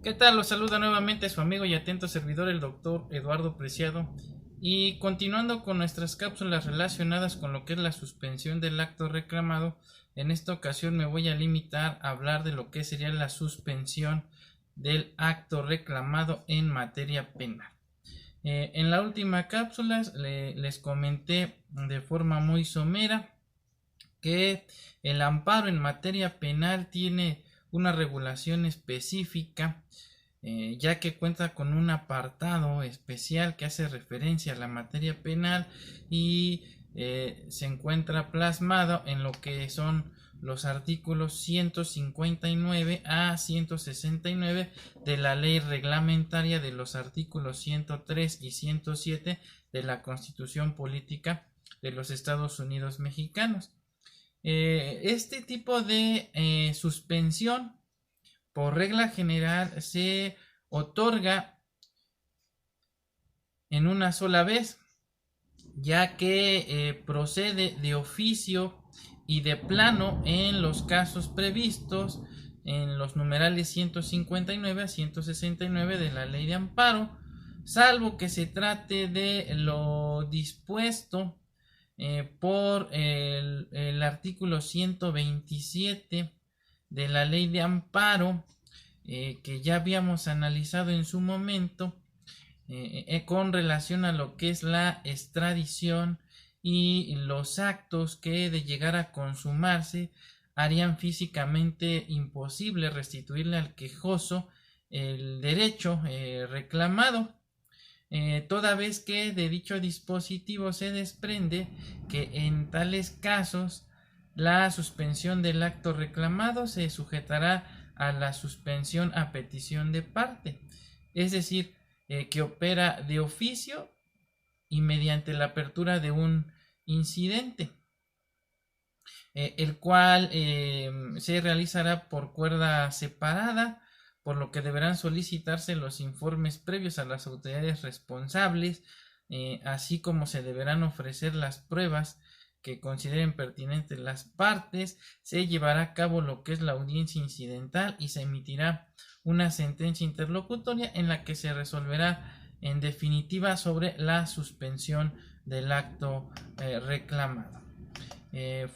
¿Qué tal? Los saluda nuevamente su amigo y atento servidor, el doctor Eduardo Preciado. Y continuando con nuestras cápsulas relacionadas con lo que es la suspensión del acto reclamado, en esta ocasión me voy a limitar a hablar de lo que sería la suspensión del acto reclamado en materia penal. En la última cápsula les comenté de forma muy somera que el amparo en materia penal tiene una regulación específica, ya que cuenta con un apartado especial que hace referencia a la materia penal y se encuentra plasmado en lo que son los artículos 159 a 169 de la ley reglamentaria, de los artículos 103 y 107 de la Constitución Política de los Estados Unidos Mexicanos. Este tipo de suspensión, por regla general, se otorga en una sola vez, ya que procede de oficio y de plano en los casos previstos en los numerales 159 a 169 de la ley de amparo, salvo que se trate de lo dispuesto por el artículo 127 de la ley de amparo, que ya habíamos analizado en su momento, con relación a lo que es la extradición y los actos que de llegar a consumarse harían físicamente imposible restituirle al quejoso el derecho reclamado, toda vez que de dicho dispositivo se desprende que en tales casos la suspensión del acto reclamado se sujetará a la suspensión a petición de parte, es decir, que opera de oficio y mediante la apertura de un incidente, el cual se realizará por cuerda separada, por lo que deberán solicitarse los informes previos a las autoridades responsables, así como se deberán ofrecer las pruebas que consideren pertinentes las partes. Se llevará a cabo lo que es la audiencia incidental y se emitirá una sentencia interlocutoria en la que se resolverá en definitiva sobre la suspensión del acto reclamado.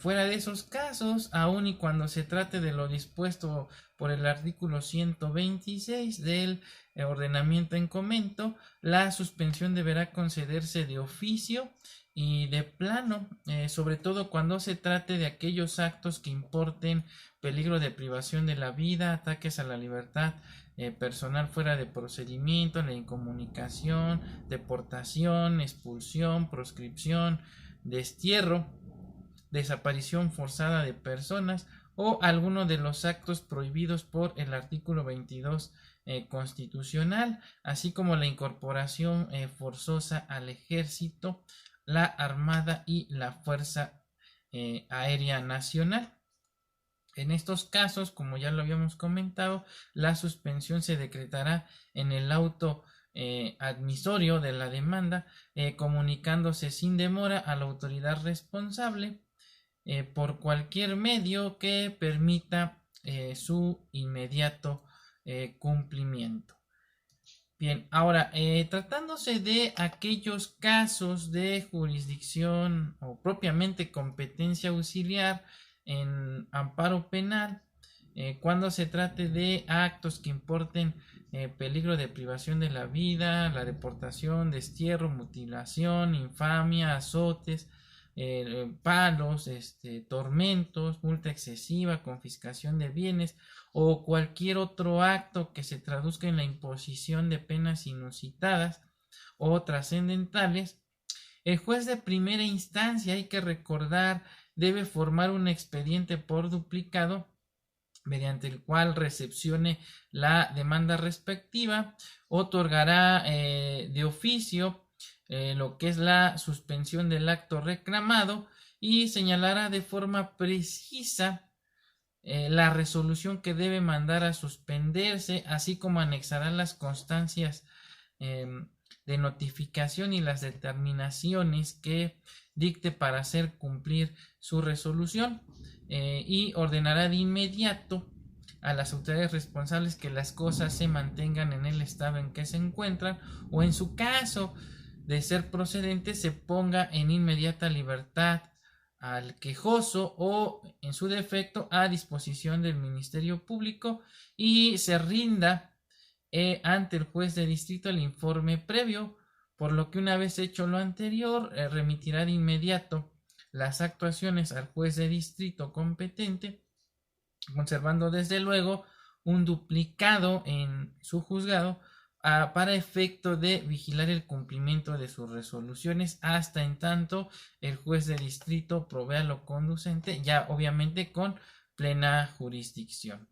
Fuera de esos casos, aun y cuando se trate de lo dispuesto por el artículo 126 del ordenamiento en comento, la suspensión deberá concederse de oficio y de plano, sobre todo cuando se trate de aquellos actos que importen peligro de privación de la vida, ataques a la libertad personal fuera de procedimiento, la incomunicación, deportación, expulsión, proscripción, destierro, desaparición forzada de personas o alguno de los actos prohibidos por el artículo 22 constitucional, así como la incorporación forzosa al ejército, la armada y la fuerza aérea nacional. En estos casos, como ya lo habíamos comentado, la suspensión se decretará en el auto admisorio de la demanda, comunicándose sin demora a la autoridad responsable por cualquier medio que permita su inmediato cumplimiento. Bien, ahora, tratándose de aquellos casos de jurisdicción o propiamente competencia auxiliar en amparo penal, cuando se trate de actos que importen peligro de privación de la vida, la deportación, destierro, mutilación, infamia, azotes, palos, tormentos, multa excesiva, confiscación de bienes o cualquier otro acto que se traduzca en la imposición de penas inusitadas o trascendentales, el juez de primera instancia, hay que recordar, debe formar un expediente por duplicado mediante el cual recepcione la demanda respectiva, otorgará de oficio lo que es la suspensión del acto reclamado y señalará de forma precisa la resolución que debe mandar a suspenderse, así como anexará las constancias de notificación y las determinaciones que dicte para hacer cumplir su resolución, y ordenará de inmediato a las autoridades responsables que las cosas se mantengan en el estado en que se encuentran, o en su caso de ser procedente se ponga en inmediata libertad al quejoso, o en su defecto a disposición del Ministerio Público, y se rinda ante el juez de distrito el informe previo, por lo que una vez hecho lo anterior remitirá de inmediato las actuaciones al juez de distrito competente, conservando desde luego un duplicado en su juzgado para efecto de vigilar el cumplimiento de sus resoluciones hasta en tanto el juez de distrito provea lo conducente, ya obviamente con plena jurisdicción.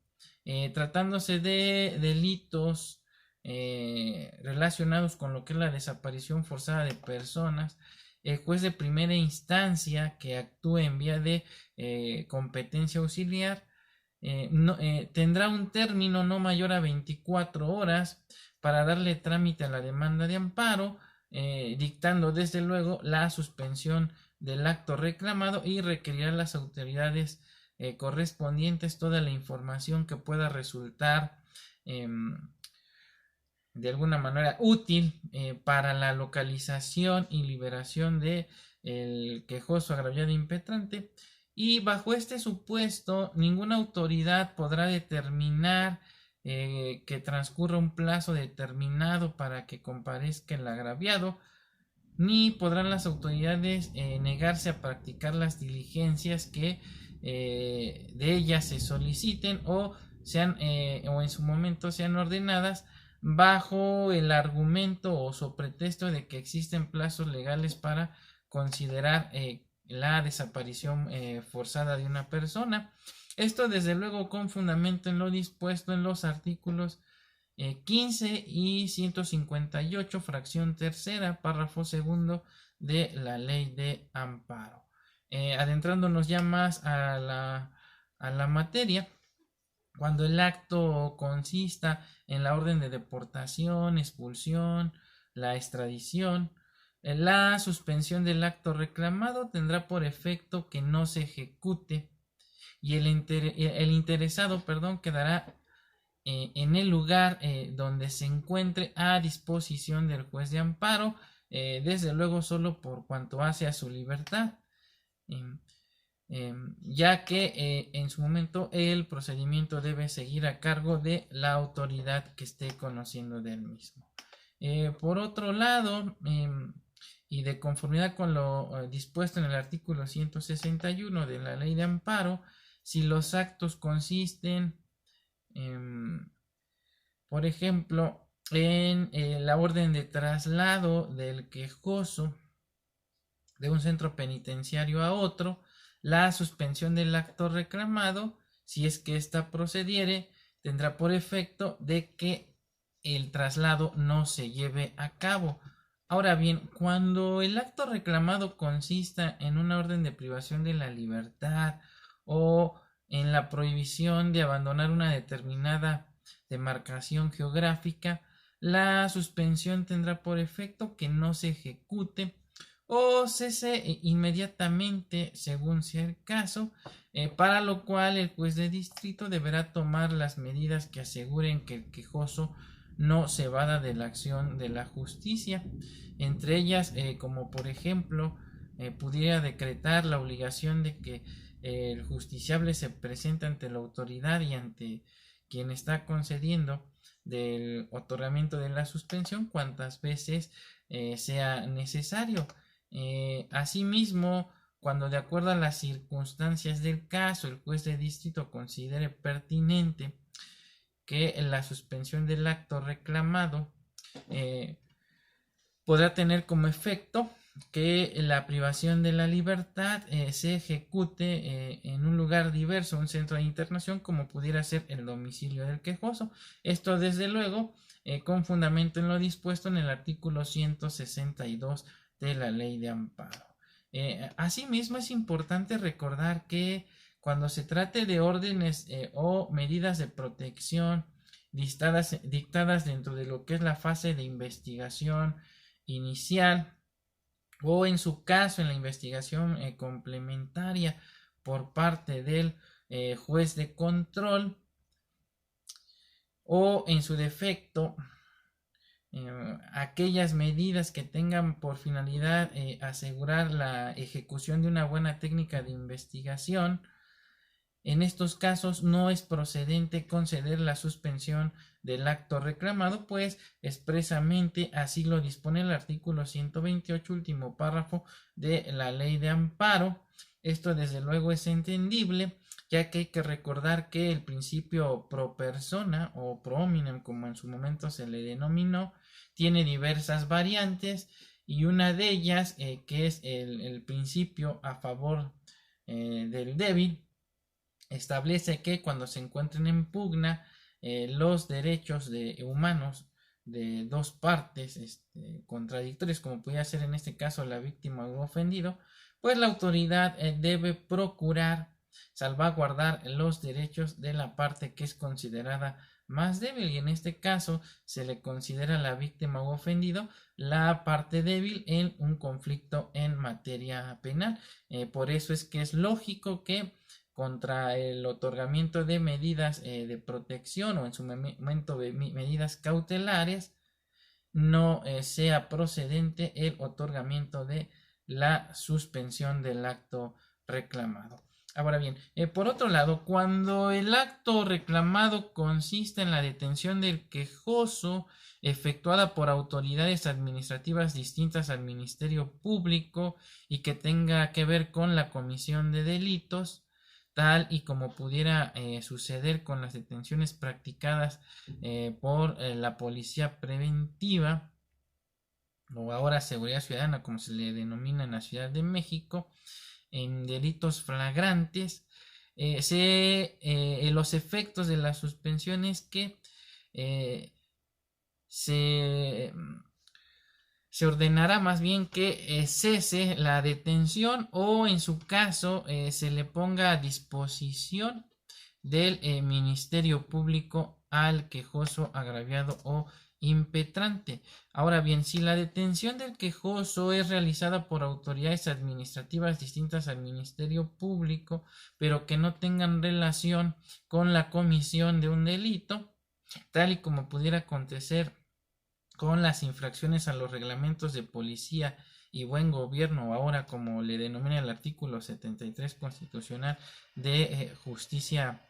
Tratándose de delitos relacionados con lo que es la desaparición forzada de personas, el juez de primera instancia que actúe en vía de competencia auxiliar tendrá un término no mayor a 24 horas para darle trámite a la demanda de amparo, dictando desde luego la suspensión del acto reclamado, y requerirá a las autoridades correspondientes toda la información que pueda resultar de alguna manera útil para la localización y liberación de el quejoso, agraviado e impetrante. Y bajo este supuesto, ninguna autoridad podrá determinar que transcurra un plazo determinado para que comparezca el agraviado, ni podrán las autoridades negarse a practicar las diligencias que de ellas se soliciten o sean o en su momento sean ordenadas, bajo el argumento o pretexto de que existen plazos legales para considerar la desaparición forzada de una persona. Esto desde luego con fundamento en lo dispuesto en los artículos 15 y 158, fracción tercera, párrafo segundo de la ley de amparo. Adentrándonos ya más a la materia, cuando el acto consista en la orden de deportación, expulsión, la extradición, la suspensión del acto reclamado tendrá por efecto que no se ejecute, y el interesado, quedará en el lugar donde se encuentre a disposición del juez de amparo, desde luego solo por cuanto hace a su libertad, ya que en su momento el procedimiento debe seguir a cargo de la autoridad que esté conociendo del mismo. Por otro lado, y de conformidad con lo dispuesto en el artículo 161 de la ley de amparo, si los actos consisten por ejemplo, en la orden de traslado del quejoso de un centro penitenciario a otro, la suspensión del acto reclamado, si es que ésta procediere, tendrá por efecto de que el traslado no se lleve a cabo. Ahora bien, cuando el acto reclamado consista en una orden de privación de la libertad o en la prohibición de abandonar una determinada demarcación geográfica, la suspensión tendrá por efecto que no se ejecute o cese inmediatamente según sea el caso, para lo cual el juez de distrito deberá tomar las medidas que aseguren que el quejoso no se evada de la acción de la justicia, entre ellas como por ejemplo pudiera decretar la obligación de que el justiciable se presente ante la autoridad y ante quien está concediendo del otorgamiento de la suspensión cuantas veces sea necesario. Asimismo, cuando de acuerdo a las circunstancias del caso el juez de distrito considere pertinente que la suspensión del acto reclamado podrá tener como efecto que la privación de la libertad se ejecute en un lugar diverso, un centro de internación, como pudiera ser el domicilio del quejoso. Esto desde luego con fundamento en lo dispuesto en el artículo 162 de la ley de amparo. Asimismo, es importante recordar que cuando se trate de órdenes o medidas de protección dictadas dentro de lo que es la fase de investigación inicial, o en su caso en la investigación complementaria por parte del juez de control, o en su defecto aquellas medidas que tengan por finalidad asegurar la ejecución de una buena técnica de investigación. En estos casos no es procedente conceder la suspensión del acto reclamado, pues expresamente así lo dispone el artículo 128, último párrafo de la Ley de Amparo. Esto desde luego es entendible, ya que hay que recordar que el principio pro persona o pro hominem, como en su momento se le denominó, tiene diversas variantes, y una de ellas, que es el principio a favor del débil, establece que cuando se encuentren en pugna los derechos humanos de dos partes contradictorias, como puede ser en este caso la víctima o ofendido, pues la autoridad debe procurar salvaguardar los derechos de la parte que es considerada más débil, y en este caso se le considera a la víctima o ofendido la parte débil en un conflicto en materia penal. Por eso es que es lógico que contra el otorgamiento de medidas de protección, o en su momento de medidas cautelares, no sea procedente el otorgamiento de la suspensión del acto reclamado. Ahora bien, por otro lado, cuando el acto reclamado consiste en la detención del quejoso efectuada por autoridades administrativas distintas al Ministerio Público y que tenga que ver con la comisión de delitos, tal y como pudiera suceder con las detenciones practicadas por la policía preventiva, o ahora seguridad ciudadana, como se le denomina en la Ciudad de México, en delitos flagrantes, los efectos de la suspensión es que se se ordenará más bien que cese la detención, o en su caso se le ponga a disposición del Ministerio Público al quejoso, agraviado o impetrante. Ahora bien, si la detención del quejoso es realizada por autoridades administrativas distintas al Ministerio Público, pero que no tengan relación con la comisión de un delito, tal y como pudiera acontecer con las infracciones a los reglamentos de policía y buen gobierno, ahora como le denomina el artículo 73 constitucional de justicia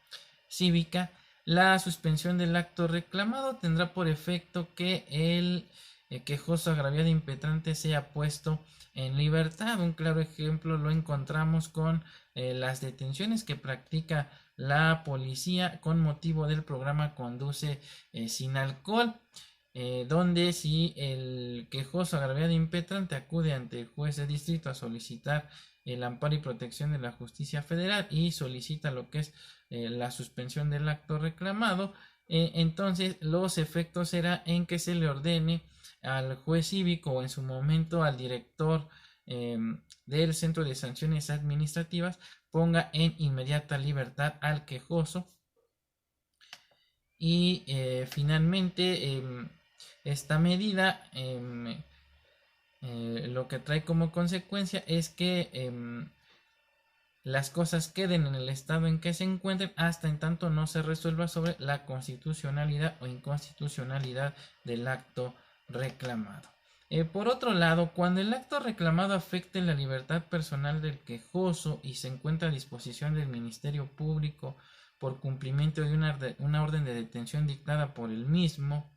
cívica, la suspensión del acto reclamado tendrá por efecto que el quejoso, agraviado, impetrante sea puesto en libertad. Un claro ejemplo lo encontramos con las detenciones que practica la policía con motivo del programa Conduce sin alcohol, donde si el quejoso, agraviado, impetrante acude ante el juez de distrito a solicitar el amparo y protección de la justicia federal y solicita lo que es la suspensión del acto reclamado, entonces los efectos será en que se le ordene al juez cívico, o en su momento al director del centro de sanciones administrativas, ponga en inmediata libertad al quejoso. Y finalmente esta medida lo que trae como consecuencia es que las cosas queden en el estado en que se encuentren hasta en tanto no se resuelva sobre la constitucionalidad o inconstitucionalidad del acto reclamado. Por otro lado, cuando el acto reclamado afecte la libertad personal del quejoso y se encuentra a disposición del Ministerio Público por cumplimiento de una orden de detención dictada por el mismo,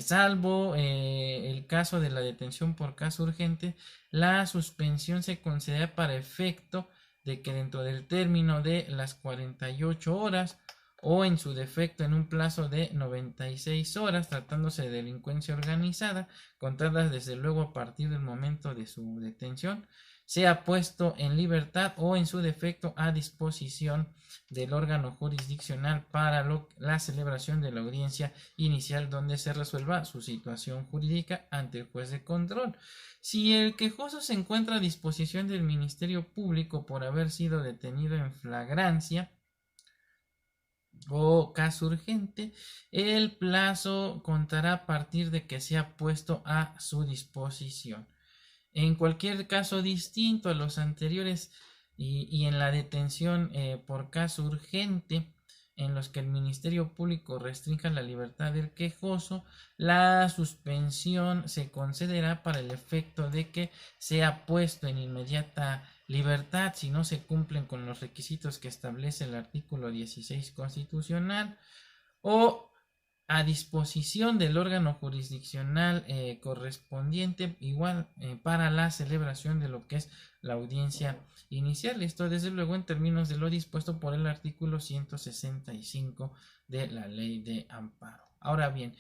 salvo el caso de la detención por caso urgente, la suspensión se concede para efecto de que dentro del término de las 48 horas, o en su defecto en un plazo de 96 horas, tratándose de delincuencia organizada, contadas desde luego a partir del momento de su detención, sea puesto en libertad o en su defecto a disposición del órgano jurisdiccional para la celebración de la audiencia inicial donde se resuelva su situación jurídica ante el juez de control. Si el quejoso se encuentra a disposición del Ministerio Público por haber sido detenido en flagrancia o caso urgente, el plazo contará a partir de que sea puesto a su disposición. En cualquier caso distinto a los anteriores y en la detención por caso urgente, en los que el Ministerio Público restrinja la libertad del quejoso, la suspensión se concederá para el efecto de que sea puesto en inmediata libertad si no se cumplen con los requisitos que establece el artículo 16 constitucional, o a disposición del órgano jurisdiccional correspondiente, igual para la celebración de lo que es la audiencia inicial. Esto desde luego en términos de lo dispuesto por el artículo 165 de la ley de amparo. Ahora bien,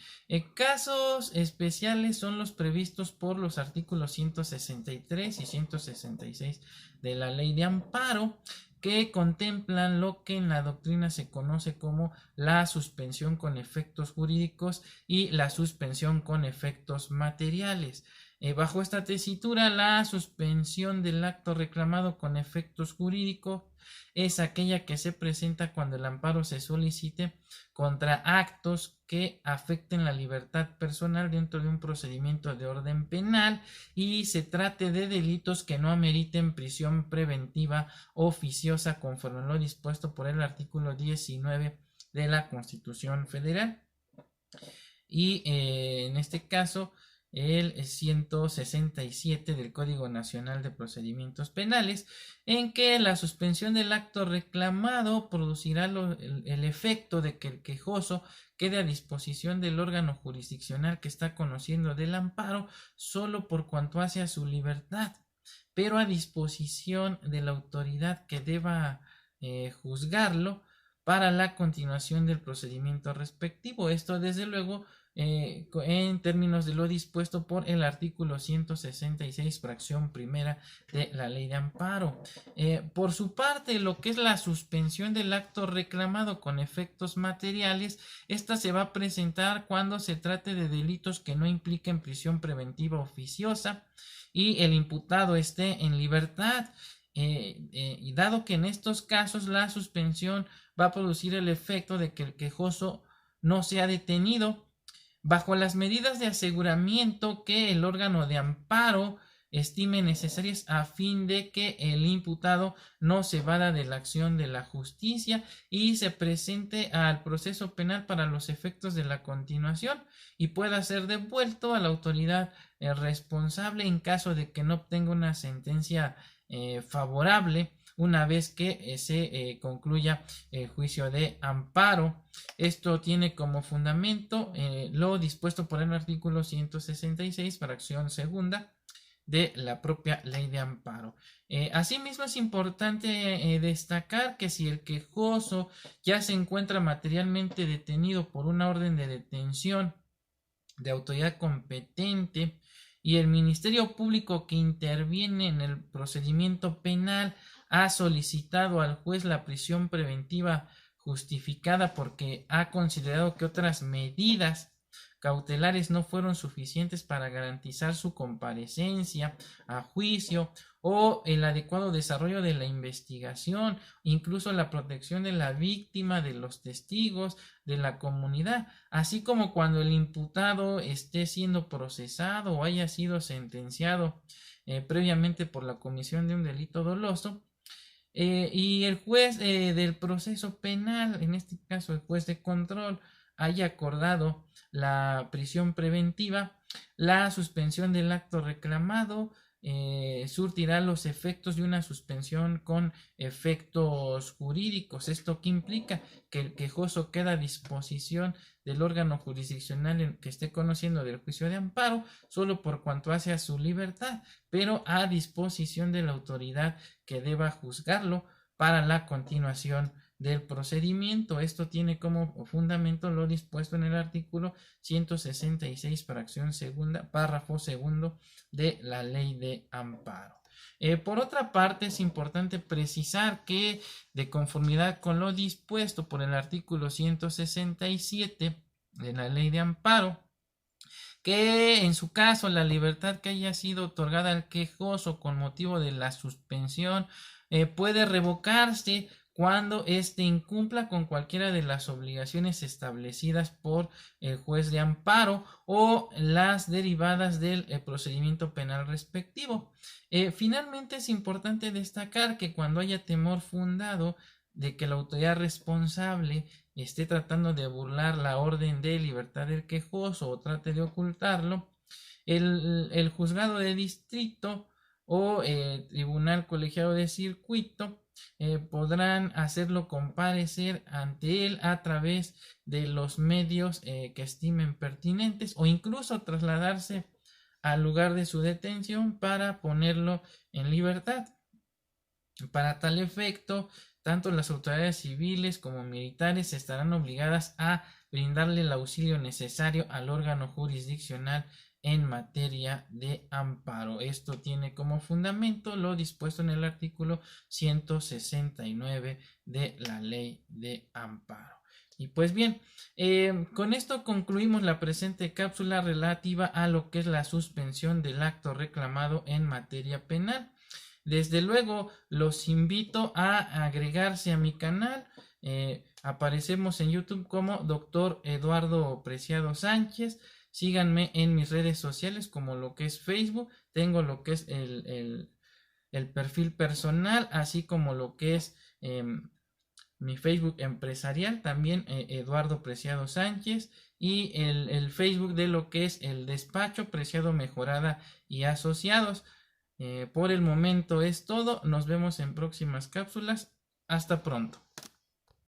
casos especiales son los previstos por los artículos 163 y 166 de la ley de amparo, que contemplan lo que en la doctrina se conoce como la suspensión con efectos jurídicos y la suspensión con efectos materiales. Bajo esta tesitura, la suspensión del acto reclamado con efectos jurídicos es aquella que se presenta cuando el amparo se solicite contra actos que afecten la libertad personal dentro de un procedimiento de orden penal y se trate de delitos que no ameriten prisión preventiva oficiosa conforme a lo dispuesto por el artículo 19 de la Constitución Federal. Y en este caso el 167 del Código Nacional de Procedimientos Penales, en que la suspensión del acto reclamado producirá el efecto de que el quejoso quede a disposición del órgano jurisdiccional que está conociendo del amparo solo por cuanto hace a su libertad, pero a disposición de la autoridad que deba juzgarlo para la continuación del procedimiento respectivo. Esto desde luego en términos de lo dispuesto por el artículo 166 fracción primera de la ley de amparo. Por su parte, lo que es la suspensión del acto reclamado con efectos materiales, esta se va a presentar cuando se trate de delitos que no impliquen prisión preventiva oficiosa y el imputado esté en libertad. Y dado que en estos casos la suspensión va a producir el efecto de que el quejoso no sea detenido bajo las medidas de aseguramiento que el órgano de amparo estime necesarias a fin de que el imputado no se evada de la acción de la justicia y se presente al proceso penal para los efectos de la continuación y pueda ser devuelto a la autoridad responsable en caso de que no obtenga una sentencia favorable una vez que se concluya el juicio de amparo. Esto tiene como fundamento lo dispuesto por el artículo 166, fracción segunda de la propia ley de amparo. Asimismo, es importante destacar que si el quejoso ya se encuentra materialmente detenido por una orden de detención de autoridad competente y el Ministerio Público que interviene en el procedimiento penal ha solicitado al juez la prisión preventiva justificada porque ha considerado que otras medidas cautelares no fueron suficientes para garantizar su comparecencia a juicio o el adecuado desarrollo de la investigación, incluso la protección de la víctima, de los testigos, de la comunidad, así como cuando el imputado esté siendo procesado o haya sido sentenciado previamente por la comisión de un delito doloso. Y el juez del proceso penal, en este caso el juez de control, haya acordado la prisión preventiva, la suspensión del acto reclamado surtirá los efectos de una suspensión con efectos jurídicos. ¿Esto qué implica? Que el quejoso queda a disposición del órgano jurisdiccional que esté conociendo del juicio de amparo solo por cuanto hace a su libertad, pero a disposición de la autoridad que deba juzgarlo para la continuación del procedimiento. Esto tiene como fundamento lo dispuesto en el artículo 166 fracción segunda párrafo segundo de la ley de amparo. Por otra parte, es importante precisar que de conformidad con lo dispuesto por el artículo 167 de la ley de amparo, que en su caso la libertad que haya sido otorgada al quejoso con motivo de la suspensión puede revocarse cuando éste incumpla con cualquiera de las obligaciones establecidas por el juez de amparo o las derivadas del procedimiento penal respectivo. Finalmente, es importante destacar que cuando haya temor fundado de que la autoridad responsable esté tratando de burlar la orden de libertad del quejoso o trate de ocultarlo, el juzgado de distrito o tribunal colegiado de circuito podrán hacerlo comparecer ante él a través de los medios que estimen pertinentes, o incluso trasladarse al lugar de su detención para ponerlo en libertad. Para tal efecto, tanto las autoridades civiles como militares estarán obligadas a brindarle el auxilio necesario al órgano jurisdiccional en materia de amparo. Esto tiene como fundamento lo dispuesto en el artículo 169 de la Ley de Amparo. Y pues bien, con esto concluimos la presente cápsula relativa a lo que es la suspensión del acto reclamado en materia penal. Desde luego los invito a agregarse a mi canal. Aparecemos en YouTube como Dr. Eduardo Preciado Sánchez. Síganme en mis redes sociales como lo que es Facebook. Tengo lo que es el perfil personal, así como lo que es mi Facebook empresarial, también Eduardo Preciado Sánchez, y el Facebook de lo que es el despacho Preciado Mejorada y Asociados. Por el momento es todo. Nos vemos en próximas cápsulas. Hasta pronto.